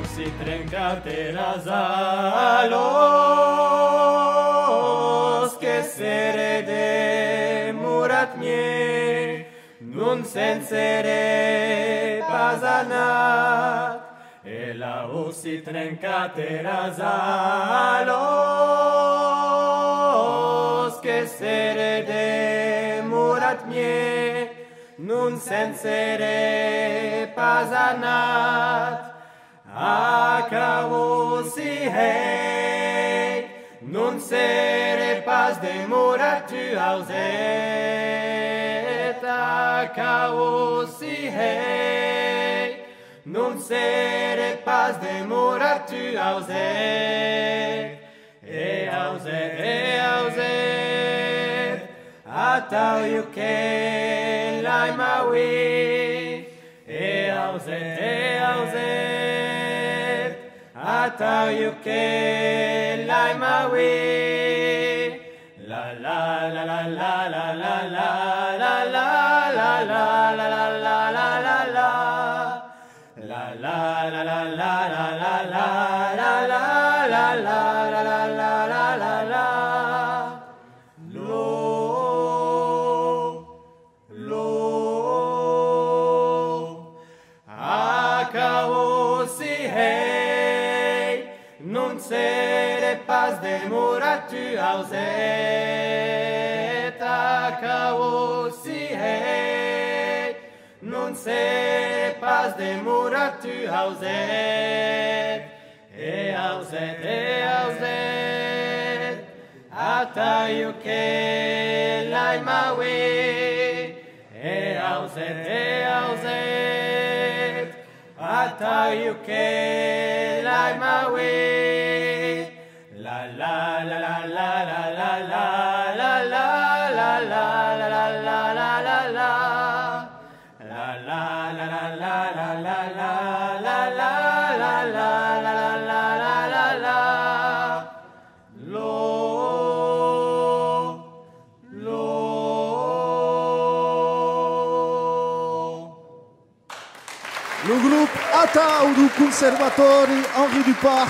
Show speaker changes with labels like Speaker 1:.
Speaker 1: si trencateras a los que sere de murat mie, nun sensere pasanat, e la si trencateras a los que sere de murat mie, nun sensere pasanat, Acau si hei, nun sere pas demorat tu auset. Acau si hei, nun sere pas demorat tu auset. E auset, atau yuke lai maui. E auset, Atau yuke lai maui. La la la la la la la la la la la la la la la la la la. La la la la la la la la la la la la la la la la la. Lo Acau si hei, nun sere pas demorat tu auset. Acau si hei, nun sere pas demorat tu auset. E auset, atau yuke lai maui. E auset, atau yuke lai maui. La la la la la la la la la la la la la la la la la la. La la la la la la la la la la la la la la la la.
Speaker 2: Le groupe Atau du Conservatori Henri Duparc